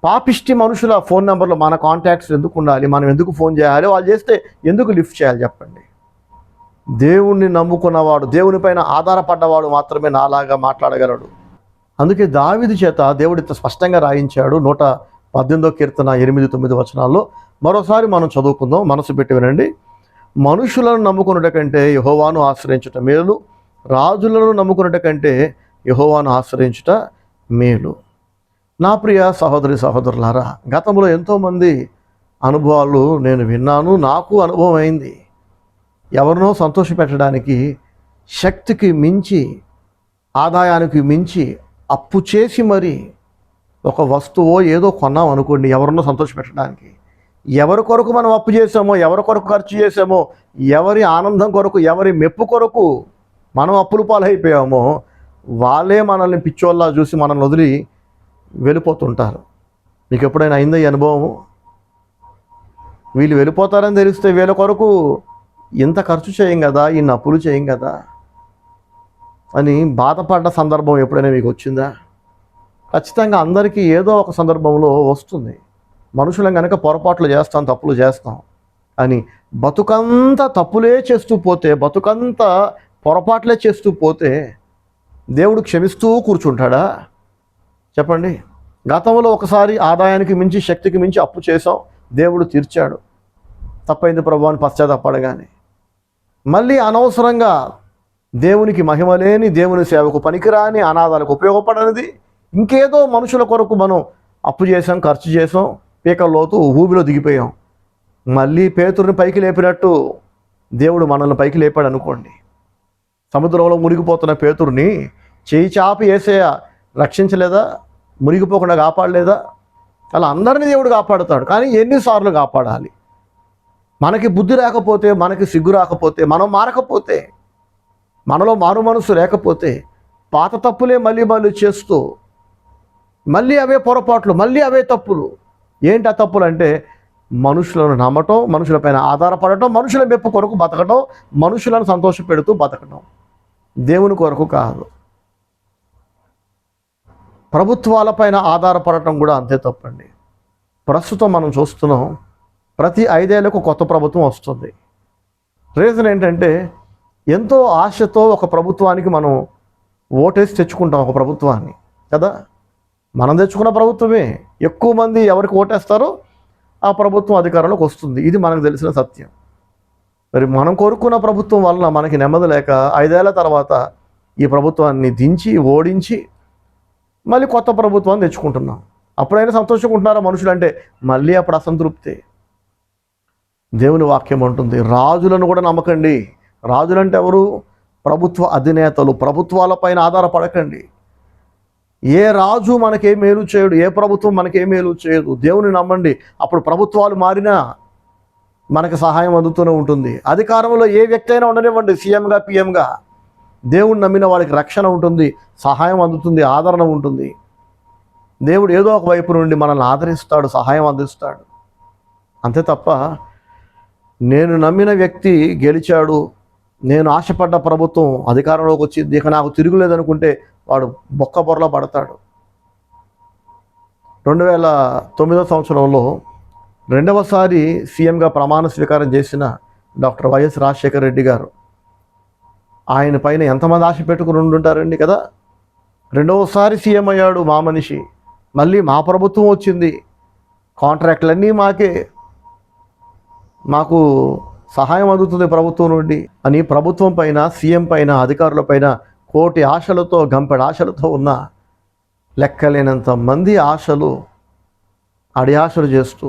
పాపిష్టి మనుషుల ఫోన్ నెంబర్లు మన కాంటాక్ట్స్ ఎందుకు ఉండాలి? మనం ఎందుకు ఫోన్ చేయాలి? వాళ్ళు చేస్తే ఎందుకు లిఫ్ట్ చేయాలి చెప్పండి? దేవుణ్ణి నమ్ముకున్నవాడు, దేవునిపైన ఆధారపడ్డవాడు మాత్రమే నాలాగా మాట్లాడగలడు. అందుకే దావీదు చేత దేవుడు ఇంత స్పష్టంగా రాయించాడు. 118వ కీర్తన 8-9 వచనాల్లో. మరోసారి మనం చదువుకుందాం, మనసు పెట్టి వినండి. మనుషులను నమ్ముకున్నట కంటే యెహోవాను ఆశ్రయించుట మేలు, రాజులను నమ్ముకున్నట కంటే యెహోవాను ఆశ్రయించుట మేలు. నా ప్రియ సహోదరి సహోదరులారా, గతంలో ఎంతోమంది అనుభవాలు నేను విన్నాను, నాకు అనుభవం అయింది. ఎవరినో సంతోషపెట్టడానికి శక్తికి మించి, ఆదాయానికి మించి అప్పు చేసి మరి ఒక వస్తువో ఏదో కొన్నాం అనుకోండి, ఎవరినో సంతోషపెట్టడానికి. ఎవరి కొరకు మనం అప్పు చేసామో, ఎవరి కొరకు ఖర్చు చేసామో, ఎవరి ఆనందం కొరకు, ఎవరి మెప్పు కొరకు మనం అప్పుల పాలైపోయామో, వాళ్ళే మనల్ని పిచ్చోళ్ళ చూసి మనల్ని వదిలి వెళ్ళిపోతుంటారు. మీకు ఎప్పుడైనా అయిందా ఈ అనుభవము? వీళ్ళు వెళ్ళిపోతారని తెలిస్తే వీళ్ళ కొరకు ఇంత ఖర్చు చేయం కదా, ఇన్ని అప్పులు చేయం కదా అని బాధపడ్డ సందర్భం ఎప్పుడైనా మీకు వచ్చిందా? ఖచ్చితంగా అందరికీ ఏదో ఒక సందర్భంలో వస్తుంది. మనుషులం కనుక పొరపాట్లు చేస్తాం, తప్పులు చేస్తాం అని బతుకంతా తప్పులే చేస్తూ పోతే, బతుకంతా పొరపాట్లే చేస్తూ పోతే దేవుడు క్షమిస్తూ కూర్చుంటాడా చెప్పండి? గతంలో ఒకసారి ఆదాయానికి మించి, శక్తికి మించి అప్పు చేసాం, దేవుడు తీర్చాడు. తప్పైంది ప్రభు అని పశ్చాత్తాపడగానే మళ్ళీ అనవసరంగా దేవునికి మహిమ లేని, దేవుని సేవకు పనికిరాని, అనాథాలకు ఉపయోగపడనిది ఇంకేదో మనుషుల కొరకు మనం అప్పు చేసాం, ఖర్చు చేసాం, పీకల్లోతు ఊబిలో దిగిపోయాం. మళ్ళీ పేతురుని పైకి లేపినట్టు దేవుడు మనల్ని పైకి లేపాడు అనుకోండి. సముద్రంలో మునిగిపోతున్న పేతురుని చేయి చాపి యేసయ్య రక్షించలేదా? మునిగిపోకుండా కాపాడలేదా? అలా అందరినీ దేవుడు కాపాడుతాడు. కానీ ఎన్నిసార్లు కాపాడాలి? మనకి బుద్ధి రాకపోతే, మనకి సిగ్గు రాకపోతే, మనం మారకపోతే, మనలో మారు మనసు లేకపోతే, పాత తప్పులే మళ్ళీ మళ్ళీ చేస్తూ మళ్ళీ అవే పొరపాట్లు, మళ్ళీ అవే తప్పులు. ఏంటి ఆ తప్పులు అంటే మనుషులను నమ్మటం, మనుషులపైన ఆధారపడటం, మనుషుల మెప్పు కొరకు బతకటం, మనుషులను సంతోషపెడుతూ బతకటం, దేవుని కొరకు కాదు. ప్రభుత్వాలపైన ఆధారపడటం కూడా అంతే తప్పండి. ప్రస్తుతం మనం చూస్తున్నాం, ప్రతి 5 ఏళ్లకు కొత్త ప్రభుత్వం వస్తుంది. రీజన్ ఏంటంటే ఎంతో ఆశతో ఒక ప్రభుత్వానికి మనం ఓటేసి తెచ్చుకుంటాం, ఒక ప్రభుత్వాన్ని కదా. మనం తెచ్చుకున్న ప్రభుత్వమే ఎక్కువ మంది ఎవరికి ఓటేస్తారో ఆ ప్రభుత్వం అధికారంలోకి వస్తుంది. ఇది మనకు తెలిసిన సత్యం. మరి మనం కోరుకున్న ప్రభుత్వం వలన మనకి నెమ్మది లేక 5 ఏళ్ల తర్వాత ఈ ప్రభుత్వాన్ని దించి, ఓడించి మళ్ళీ కొత్త ప్రభుత్వాన్ని తెచ్చుకుంటున్నాం. అప్పుడైనా సంతోషంగా మనుషులు అంటే మళ్ళీ అప్పుడు అసంతృప్తి. దేవుని వాక్యం అంటుంది, రాజులను కూడా నమ్మకండి. రాజులంటే ఎవరు? ప్రభుత్వ అధినేతలు. ప్రభుత్వాలపైన ఆధారపడకండి. ఏ రాజు మనకే మేలు చేయడు, ఏ ప్రభుత్వం మనకే మేలు చేయదు. దేవుని నమ్మండి. అప్పుడు ప్రభుత్వాలు మారినా మనకు సహాయం అందుతూనే ఉంటుంది. అధికారంలో ఏ వ్యక్తి అయినా ఉండనివ్వండి, సీఎంగా, పిఎంగా, దేవుని నమ్మిన వాడికి రక్షణ ఉంటుంది, సహాయం అందుతుంది, ఆదరణ ఉంటుంది. దేవుడు ఏదో ఒక వైపు నుండి మనల్ని ఆదరిస్తాడు, సహాయం అందిస్తాడు. అంతే తప్ప నేను నమ్మిన వ్యక్తి గెలిచాడు, నేను ఆశపడ్డ ప్రభుత్వం అధికారంలోకి వచ్చింది, ఇక నాకు తిరుగులేదనుకుంటే వాడు బొక్క బొరలో పడతాడు. 2009 సంవత్సరంలో 2వసారి సీఎంగా ప్రమాణ స్వీకారం చేసిన డాక్టర్ వైఎస్ రాజశేఖర రెడ్డి గారు, ఆయన పైన ఎంతమంది ఆశ పెట్టుకుని ఉండుంటారండి కదా. 2వసారి సీఎం అయ్యాడు మా మనిషి. మళ్ళీ మా ప్రభుత్వం వచ్చింది, కాంట్రాక్టులన్నీ మాకే, మాకు సహాయం అందుతుంది ప్రభుత్వం నుండి అని ప్రభుత్వం పైన, సీఎం పైన, అధికారుల పైన కోటి ఆశలతో, గంపెడు ఆశలతో ఉన్న లెక్కలేనంత మంది ఆశలు, అడి ఆశలు చేస్తూ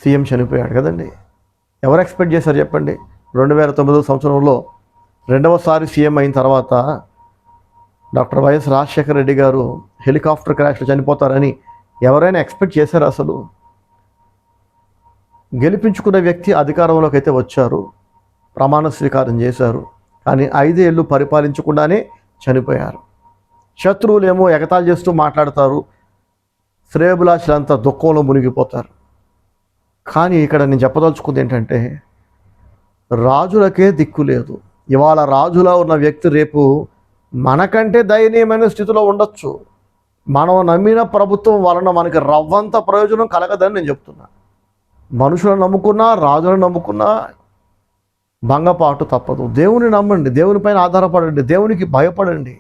సీఎం చనిపోయాడు కదండి. ఎవరు ఎక్స్పెక్ట్ చేశారు చెప్పండి? 2009 సంవత్సరంలో రెండవసారి సీఎం అయిన తర్వాత డాక్టర్ వైఎస్ రాజశేఖర రెడ్డి గారు హెలికాప్టర్ క్రాష్లో చనిపోతారని ఎవరైనా ఎక్స్పెక్ట్ చేశారు? అసలు గెలిపించుకున్న వ్యక్తి అధికారంలోకి అయితే వచ్చారు, ప్రమాణ స్వీకారం చేశారు, కానీ 5 ఏళ్ళు పరిపాలించకుండానే చనిపోయారు. శత్రువులేమో ఎగతాళి చేస్తూ మాట్లాడతారు, శ్రేయభిలాషులంతా దుఃఖంలో మునిగిపోతారు. కానీ ఇక్కడ నేను చెప్పదలుచుకుంది ఏంటంటే, రాజులకే దిక్కు లేదు. ఇవాళ రాజులా ఉన్న వ్యక్తి రేపు మనకంటే దయనీయమైన స్థితిలో ఉండొచ్చు. మనం నమ్మిన ప్రభుత్వం వలన మనకి రవ్వంత ప్రయోజనం కలగదని నేను చెప్తున్నా. మనుషులను నమ్ముకున్నా, రాజులను నమ్ముకున్నా భంగపాటు తప్పదు. దేవుని నమ్మండి, దేవునిపైన ఆధారపడండి, దేవునికి భయపడండి,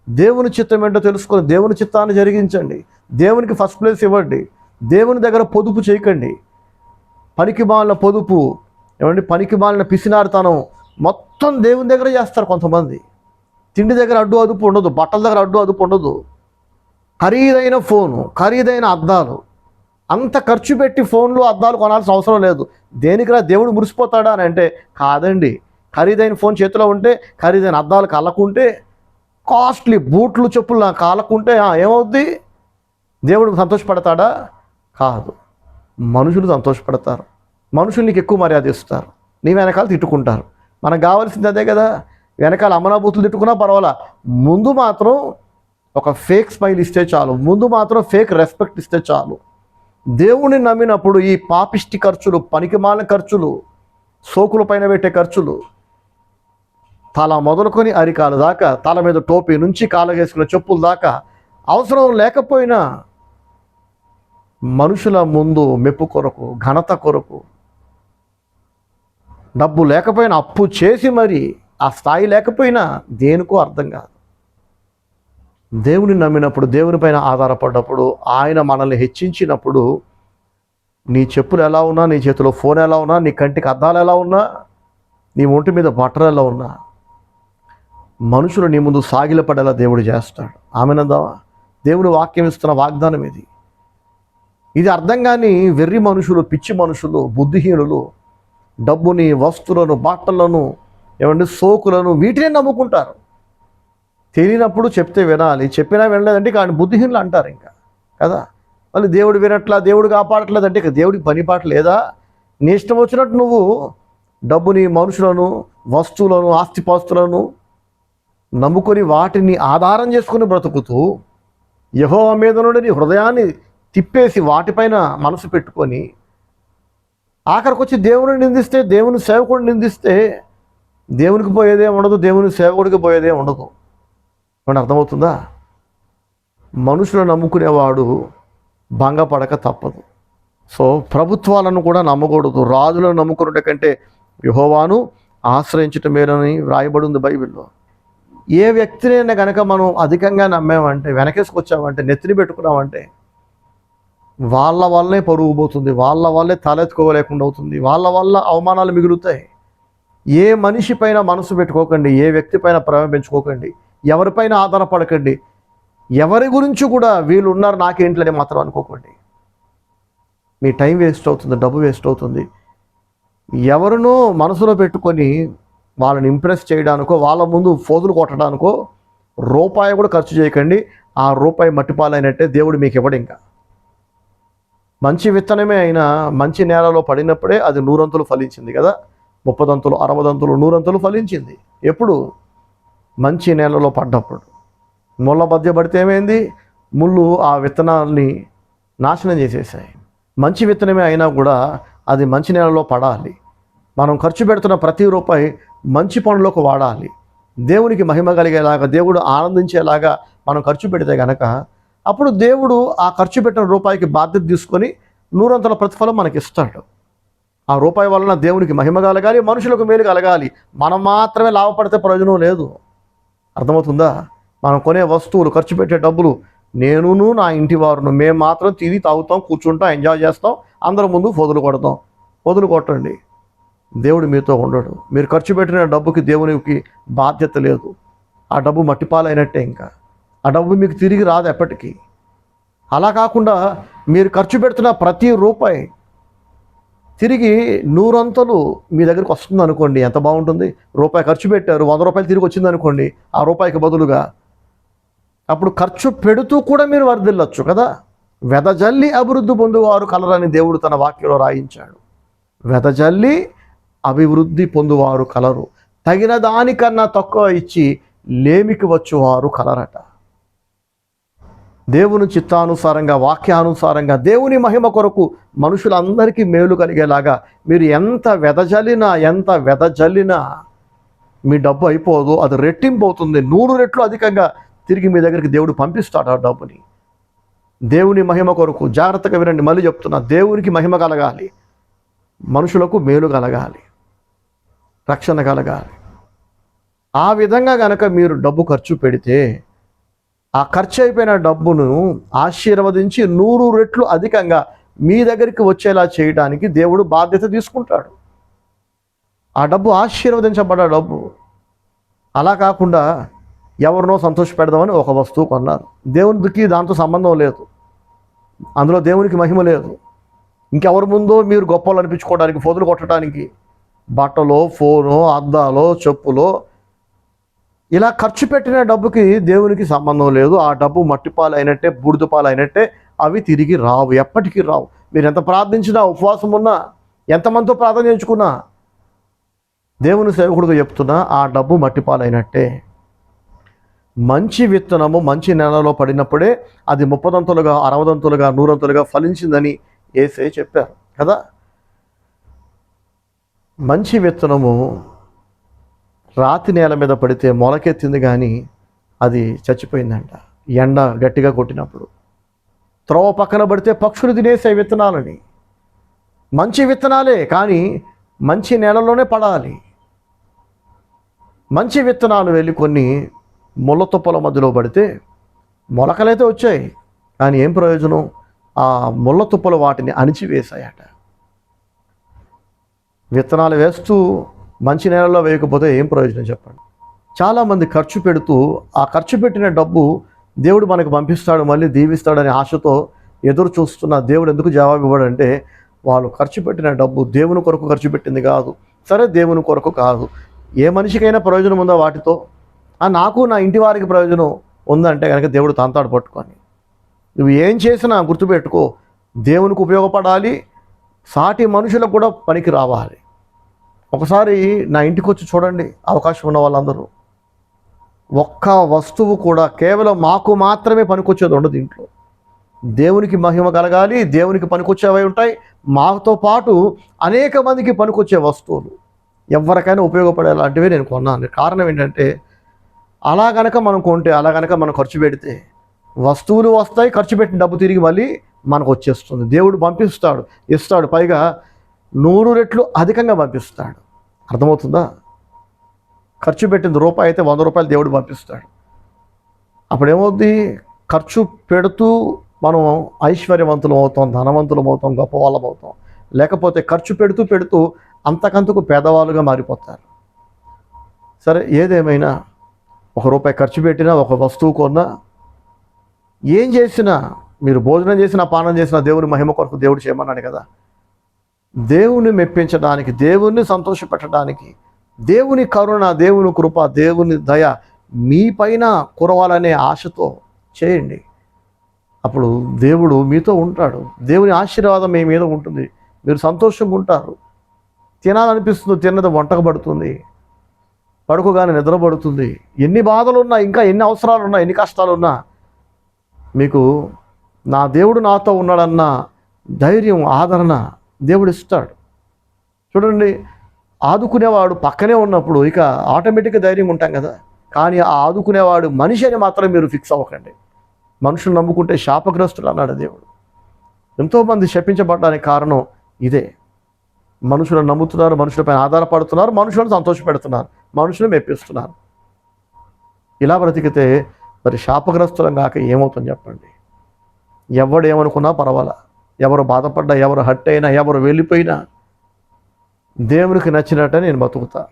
దేవుని చిత్తం ఏంటో తెలుసుకొని దేవుని చిత్తాన్ని జరిగించండి, దేవునికి ఫస్ట్ ప్లేస్ ఇవ్వండి. దేవుని దగ్గర పొదుపు చేయకండి. పనికి మాలిన పొదుపు, పనికి మాలిన పిసినారితనం మొత్తం దేవుని దగ్గర చేస్తారు కొంతమంది. తిండి దగ్గర అడ్డు అదుపు ఉండదు, బట్టల దగ్గర అడ్డు అదుపు ఉండదు. ఖరీదైన ఫోను, ఖరీదైన అద్దాలు, అంత ఖర్చు పెట్టి ఫోన్లు, అద్దాలు కొనాల్సిన అవసరం లేదు. దేనికిరా దేవుడు మురిసిపోతాడా అని అంటే కాదండి. ఖరీదైన ఫోన్ చేతిలో ఉంటే, ఖరీదైన అద్దాలు కళ్ళకుంటే, కాస్ట్లీ బూట్లు చెప్పులు కాళ్ళకుంటే ఏమవుద్ది? దేవుడు సంతోషపడతాడా? కాదు. మనుషులు సంతోషపడతారు, మనుషులు నీకు ఎక్కువ మర్యాద ఇస్తారు, నీ వెనకాల తిట్టుకుంటారు. మనకు కావాల్సింది అదే కదా. వెనకాల అమనాభూతులు తిట్టుకున్నా పర్వాలా, ముందు మాత్రం ఒక ఫేక్ స్మైల్ ఇస్తే చాలు, ముందు మాత్రం ఫేక్ రెస్పెక్ట్ ఇస్తే చాలు. దేవుణ్ణి నమ్మినప్పుడు ఈ పాపిష్టి ఖర్చులు, పనికిమాలిన ఖర్చులు, సోకుల పైన పెట్టే ఖర్చులు, తల మొదలుకొని అరికాలు దాకా, తల మీద టోపీ నుంచి కాలగేసుకున్న చెప్పుల దాకా, అవసరం లేకపోయినా మనుషుల ముందు మెప్పు కొరకు, ఘనత కొరకు, డబ్బు లేకపోయినా అప్పు చేసి మరి, ఆ స్థాయి లేకపోయినా దేనికో అర్థం కాదు. దేవుని నమ్మినప్పుడు, దేవునిపైన ఆధారపడ్డప్పుడు, ఆయన మనల్ని హెచ్చించినప్పుడు, నీ చెప్పులు ఎలా ఉన్నా, నీ చేతిలో ఫోన్ ఎలా ఉన్నా, నీ కంటికి అద్దాలు ఎలా ఉన్నా, నీ ఒంటి మీద బట్టలు ఎలా ఉన్నా, మనుషులు నీ ముందు సాగిలపడేలా దేవుడు చేస్తాడు. ఆమెనందావా? దేవుని వాక్యం ఇస్తున్న వాగ్దానం ఇది. ఇది అర్థం కాని వెర్రి మనుషులు, పిచ్చి మనుషులు, బుద్ధిహీనులు డబ్బుని, వస్తువులను, బట్టలను, సోకులను, వీటినే నమ్ముకుంటారు. తెలియనప్పుడు చెప్తే వినాలి, చెప్పినా వినలేదంటే కానీ బుద్ధిహీనులు అంటారు ఇంకా కదా. మళ్ళీ దేవుడు వినట్లా, దేవుడు కాపాడట్లేదంటే ఇక దేవుడికి పని పాట లేదా? నీ ఇష్టం వచ్చినట్టు నువ్వు డబ్బుని, మనుషులను, వస్తువులను, ఆస్తిపాస్తులను నమ్ముకొని వాటిని ఆధారం చేసుకుని బ్రతుకుతూ యెహోవా మీద నుండి నీ హృదయాన్ని తిప్పేసి వాటిపైన మనసు పెట్టుకొని ఆఖరికి వచ్చి దేవుని నిందిస్తే, దేవుని సేవకుడిని నిందిస్తే దేవునికి పోయేదే ఉండదు, దేవుని సేవకుడికి పోయేదే ఉండదు. మనకు అర్థమవుతుందా? మనుషులను నమ్ముకునేవాడు భంగపడక తప్పదు. సో ప్రభుత్వాలను కూడా నమ్మకూడదు. రాజులను నమ్ముకున్నట కంటే యెహోవాను ఆశ్రయించటం మేలని వ్రాయబడి ఉంది బైబిల్లో. ఏ వ్యక్తినైనా కనుక మనం అధికంగా నమ్మామంటే, వెనకేసుకొచ్చామంటే, నెత్తిని పెట్టుకున్నామంటే వాళ్ళ వల్లే పరుగు పోతుంది, వాళ్ళ వల్లే తలెత్తుకోలేకుండా అవుతుంది, వాళ్ళ వల్ల అవమానాలు మిగులుతాయి. ఏ మనిషి పైన మనసు పెట్టుకోకండి, ఏ వ్యక్తి పైన ప్రేమ పెంచుకోకండి, ఎవరిపైన ఆధారపడకండి, ఎవరి గురించి కూడా వీళ్ళు ఉన్నారు నాకేంట్లని మాత్రం అనుకోకండి. మీ టైం వేస్ట్ అవుతుంది, డబ్బు వేస్ట్ అవుతుంది. ఎవరినో మనసులో పెట్టుకొని వాళ్ళని ఇంప్రెస్ చేయడానికో, వాళ్ళ ముందు ఫోజులు కొట్టడానికో రూపాయి కూడా ఖర్చు చేయకండి. ఆ రూపాయి మట్టిపాలైనట్టే, దేవుడు మీకు ఇవ్వడు. ఇంకా మంచి విత్తనమే అయినా మంచి నేలలో పడినప్పుడే అది 100 అంతులు ఫలించింది కదా. 30 అంతులు, 60 అంతులు, 100 అంతులు ఫలించింది. ఎప్పుడు? మంచి నేలలో పడ్డప్పుడు. ముళ్ళ మధ్య పడితే ఏమైంది? ముళ్ళు ఆ విత్తనాల్ని నాశనం చేసేసాయి. మంచి విత్తనమే అయినా కూడా అది మంచి నేలలో పడాలి. మనం ఖర్చు పెడుతున్న ప్రతి రూపాయి మంచి పనులకు వాడాలి. దేవునికి మహిమ కలిగేలాగా, దేవుడు ఆనందించేలాగా మనం ఖర్చు పెడితే కనుక అప్పుడు దేవుడు ఆ ఖర్చు పెట్టిన రూపాయికి బాధ్యత తీసుకొని 100 అంతుల ప్రతిఫలం మనకి ఇస్తాడు. ఆ రూపాయి వలన దేవునికి మహిమ కలగాలి, మనుషులకు మేలు కలగాలి. మనం మాత్రమే లాభపడితే ప్రయోజనం లేదు. అర్థమవుతుందా? మనం కొనే వస్తువులు, ఖర్చు పెట్టే డబ్బులు, నా ఇంటి వారును మేము మాత్రం తిని తాగుతాం, కూర్చుంటాం, ఎంజాయ్ చేస్తాం, అందరి ముందు ఫోజులు కొడతాం. వదులుకొట్టండి. దేవుడు మీతో ఉండడు. మీరు ఖర్చు పెట్టిన డబ్బుకి దేవునికి బాధ్యత లేదు. ఆ డబ్బు మట్టిపాలైనట్టే. ఇంకా ఆ డబ్బు మీకు తిరిగి రాదు ఎప్పటికీ. అలా కాకుండా మీరు ఖర్చు పెడుతున్న ప్రతి రూపాయి తిరిగి 100 అంతలు మీ దగ్గరికి వస్తుంది అనుకోండి, ఎంత బాగుంటుంది. రూపాయి ఖర్చు పెట్టారు, 100 రూపాయలు తిరిగి వచ్చింది అనుకోండి ఆ రూపాయికి బదులుగా. అప్పుడు ఖర్చు పెడుతూ కూడా మీరు వర్ధిల్లొచ్చు కదా. వెదజల్లి అభివృద్ధి పొందువారు కలరని దేవుడు తన వాక్యంలో రాయించాడు. వెదజల్లి అభివృద్ధి పొందువారు కలరు, తగిన దానికన్నా తక్కువ ఇచ్చి లేమికి వచ్చువారు కలరట. దేవుని చిత్తానుసారంగా, వాక్యానుసారంగా, దేవుని మహిమ కొరకు మనుషులందరికీ మేలు కలిగేలాగా మీరు ఎంత వెదజల్లినా మీ డబ్బు అయిపోదు, అది రెట్టింపు అవుతుంది. 100 రెట్లు అధికంగా తిరిగి మీ దగ్గరికి దేవుడు పంపిస్తాడు ఆ డబ్బుని. దేవుని మహిమ కొరకు జాగ్రత్తగా వినండి, మళ్ళీ చెప్తున్నా. దేవునికి మహిమ కలగాలి, మనుషులకు మేలు కలగాలి, రక్షణ కలగాలి. ఆ విధంగా గనక మీరు డబ్బు ఖర్చు పెడితే ఆ ఖర్చు అయిపోయిన డబ్బును ఆశీర్వదించి 100 రెట్లు అధికంగా మీ దగ్గరికి వచ్చేలా చేయడానికి దేవుడు బాధ్యత తీసుకుంటాడు. ఆ డబ్బు ఆశీర్వదించబడ్డ డబ్బు. అలా కాకుండా ఎవరినో సంతోష పెడదామని ఒక వస్తువు కొన్నారు, దేవునికి దాంతో సంబంధం లేదు, అందులో దేవునికి మహిమ లేదు. ఇంకెవరి ముందో మీరు గొప్పలు అనిపించుకోవడానికి, ఫోజులు కొట్టడానికి బట్టలో, ఫోను, అద్దాలో, చెప్పులో, ఇలా ఖర్చు పెట్టిన డబ్బుకి దేవునికి సంబంధం లేదు. ఆ డబ్బు మట్టిపాలు అయినట్టే, బూడిదపాలు అయినట్టే. అవి తిరిగి రావు, ఎప్పటికీ రావు. మీరు ఎంత ప్రార్థించినా, ఉపవాసం ఉన్నా, ఎంతమందితో ప్రార్థన చేయించుకున్నా, దేవుని సేవకుడిగా చెప్తున్నా, ఆ డబ్బు మట్టిపాలు అయినట్టే. మంచి విత్తనము మంచి నేలలో పడినప్పుడే అది 30 దంతులుగా, 60 దంతులుగా, 100 దంతులుగా ఫలించిందని యేసే చెప్పారు కదా. మంచి విత్తనము రాతి నేల మీద పడితే మొలకెత్తింది, కానీ అది చచ్చిపోయిందంట ఎండ గట్టిగా కొట్టినప్పుడు. త్రోవ పక్కన పడితే పక్షులు తినేసే విత్తనాలని. మంచి విత్తనాలే, కానీ మంచి నేలలోనే పడాలి. మంచి విత్తనాలు వెళ్ళి కొన్ని ముళ్ళ తుప్పల మధ్యలో పడితే మొలకలైతే వచ్చాయి, కానీ ఏం ప్రయోజనం? ఆ ముళ్ళ తుప్పలు వాటిని అణిచివేశాయట. విత్తనాలు వేస్తూ మంచి నేలలో వేయకపోతే ఏం ప్రయోజనం చెప్పండి. చాలామంది ఖర్చు పెడుతూ ఆ ఖర్చు పెట్టిన డబ్బు దేవుడు మనకు పంపిస్తాడు, మళ్ళీ దీవిస్తాడనే ఆశతో ఎదురు చూస్తున్న దేవుడు ఎందుకు జవాబు ఇవ్వడంటే, వాళ్ళు ఖర్చు పెట్టిన డబ్బు దేవుని కొరకు ఖర్చు పెట్టింది కాదు. సరే, దేవుని కొరకు కాదు, ఏ మనిషికైనా ప్రయోజనం ఉందా వాటితో? నాకు నా ఇంటి వారికి ప్రయోజనం ఉందంటే కనుక దేవుడు తంతాడు పట్టుకొని. నువ్వు ఏం చేసినా గుర్తుపెట్టుకో, దేవునికి ఉపయోగపడాలి, సాటి మనుషులకు కూడా పనికి రావాలి. ఒకసారి నా ఇంటికి వచ్చి చూడండి, అవకాశం ఉన్న వాళ్ళందరూ. ఒక్క వస్తువు కూడా కేవలం మాకు మాత్రమే పనికొచ్చేది ఉండదు ఇంట్లో. దేవునికి మహిమ కలగాలి, దేవునికి పనికొచ్చేవి ఉంటాయి, మాతో పాటు అనేక మందికి పనికొచ్చే వస్తువులు, ఎవరికైనా ఉపయోగపడేలాంటివి నేను కొన్నాను. కారణం ఏంటంటే, అలా గనక మనం కొంటే, అలా గనక మనం ఖర్చు పెడితే వస్తువులు వస్తాయి, ఖర్చు పెట్టిన డబ్బు తిరిగి మళ్ళీ మనకు వచ్చేస్తుంది. దేవుడు పంపిస్తాడు, ఇస్తాడు, పైగా 100 రెట్లు అధికంగా పంపిస్తాడు. అర్థమవుతుందా? ఖర్చు పెట్టిన రూపాయి అయితే 100 రూపాయలు దేవుడు పంపిస్తాడు. అప్పుడేమవుద్ది? ఖర్చు పెడుతూ మనం ఐశ్వర్యవంతులం అవుతాం, ధనవంతులం అవుతాం, గొప్ప వాళ్ళం అవుతాం. లేకపోతే ఖర్చు పెడుతూ పెడుతూ అంతకంతకు పేదవాళ్ళుగా మారిపోతారు. సరే, ఏదేమైనా 1 రూపాయి ఖర్చు పెట్టినా, ఒక వస్తువు కొన్నా, ఏం చేసినా, మీరు భోజనం చేసినా, పానం చేసినా దేవుని మహిమ కొరకు దేవుడు చేయమన్నాడు కదా. దేవుని మెప్పించడానికి, దేవుణ్ణి సంతోషపెట్టడానికి, దేవుని కరుణ, దేవుని కృప, దేవుని దయ మీ పైన కురవాలనే ఆశతో చేయండి. అప్పుడు దేవుడు మీతో ఉంటాడు, దేవుని ఆశీర్వాదం మీ మీద ఉంటుంది, మీరు సంతోషంగా ఉంటారు. తినాలనిపిస్తుంది, తిన్నది వంటకు పడుతుంది, పడుకోగానే నిద్రపడుతుంది. ఎన్ని బాధలున్నా, ఇంకా ఎన్ని అవసరాలున్నా, ఎన్ని కష్టాలున్నా మీకు నా దేవుడు నాతో ఉన్నాడన్న ధైర్యం, ఆదరణ దేవుడు ఇస్తాడు. చూడండి, ఆదుకునేవాడు పక్కనే ఉన్నప్పుడు ఇక ఆటోమేటిక్గా ధైర్యం ఉంటాం కదా. కానీ ఆ ఆదుకునేవాడు మనిషి అని మాత్రం మీరు ఫిక్స్ అవ్వకండి. మనుషులు నమ్ముకుంటే శాపగ్రస్తులు అన్నాడు దేవుడు. ఎంతోమంది శపించబడడానికి కారణం ఇదే. మనుషులను నమ్ముతున్నారు, మనుషులపైన ఆధారపడుతున్నారు, మనుషులను సంతోషపెడుతున్నారు, మనుషులు మెప్పిస్తున్నారు. ఇలా బ్రతికితే మరి శాపగ్రస్తులం కాక ఏమవుతుంది చెప్పండి? ఎవడు ఏమనుకున్నా పర్వాలా, ఎవరు బాధపడ్డా, ఎవరు హట్ అయినా, ఎవరు వెళ్ళిపోయినా దేవునికి నచ్చినట్టే నేను బతుకుతా,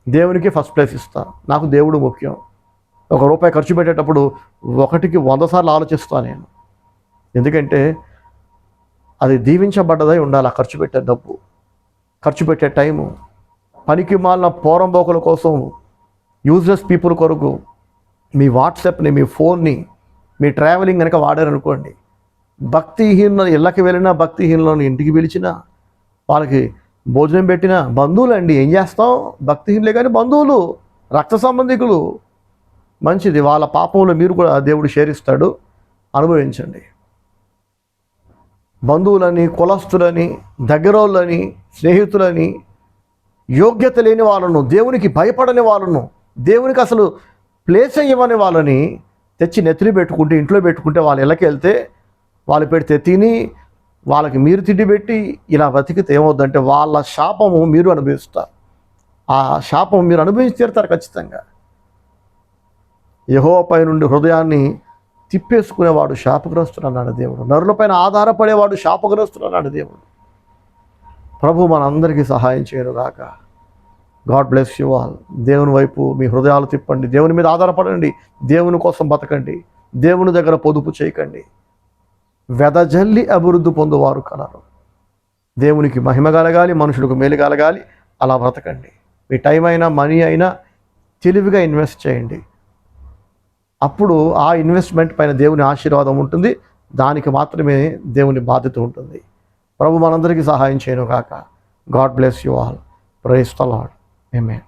దేవునికి ఫస్ట్ ప్లేస్ ఇస్తా, నాకు దేవుడు ముఖ్యం. ₹1 ఖర్చు పెట్టేటప్పుడు 1కి 100 సార్లు ఆలోచిస్తా నేను. ఎందుకంటే అది దీవించబడ్డదై ఉండాలి. ఆ ఖర్చు పెట్టే డబ్బు, ఖర్చు పెట్టే టైము. పనికి మాలిన పోరంబోకుల కోసం, యూజ్లెస్ పీపుల్ కొరకు మీ వాట్సాప్ని, మీ ఫోన్ని, మీ ట్రావెలింగ్ కనుక వాడారనుకోండి, భక్తిహీనుల ఇళ్ళకి వెళ్ళినా, భక్తిహీనులను ఇంటికి పిలిచినా, వాళ్ళకి భోజనం పెట్టినా, బంధువులు అండి, ఏం చేస్తాం? భక్తిహీనులే కానీ బంధువులు, రక్త సంబంధికులు. మంచిది, వాళ్ళ పాపంలో మీరు కూడా దేవుడు షేరిస్తాడు, అనుభవించండి. బంధువులని, కులస్తులని, దగ్గరోళ్ళని, స్నేహితులని, యోగ్యత లేని వాళ్ళను, దేవునికి భయపడని వాళ్ళను, దేవునికి అసలు ప్లేస్ ఇవ్వని వాళ్ళని తెచ్చి నెత్తిని పెట్టుకుంటే, ఇంట్లో పెట్టుకుంటే, వాళ్ళ ఇళ్ళకి వెళ్తే వాళ్ళు పెడితే తిని, వాళ్ళకి మీరు తిండి పెట్టి ఇలా బతికితే ఏమవుద్దంటే వాళ్ళ శాపము మీరు అనుభవిస్తారు. ఆ శాపం మీరు అనుభవించి తీరుతారు ఖచ్చితంగా. యెహోవాపై నుండి హృదయాన్ని తిప్పేసుకునేవాడు శాపగ్రస్తుడు అన్నాడు దేవుడు. నరులపైన ఆధారపడేవాడు శాపగ్రస్తుడు అన్నాడు దేవుడు. ప్రభు మనందరికీ సహాయం చేయనుగాక. God bless you all. దేవుని వైపు మీ హృదయాలు తిప్పండి, దేవుని మీద ఆధారపడండి, దేవుని కోసం బతకండి, దేవుని దగ్గర పొదుపు చేయకండి. వెదజల్లి అభివృద్ధి పొందువారు కలరు. దేవునికి మహిమ కలగాలి, మనుషులకు మేలు కలగాలి, అలా బ్రతకండి. మీ టైం అయినా, మనీ అయినా తెలివిగా ఇన్వెస్ట్ చేయండి. అప్పుడు ఆ ఇన్వెస్ట్మెంట్ పైన దేవుని ఆశీర్వాదం ఉంటుంది, దానికి మాత్రమే దేవుని బాధ్యత ఉంటుంది. ప్రభు మనందరికీ సహాయం చేయను గాక. God bless you all. Praise the Lord. Amen.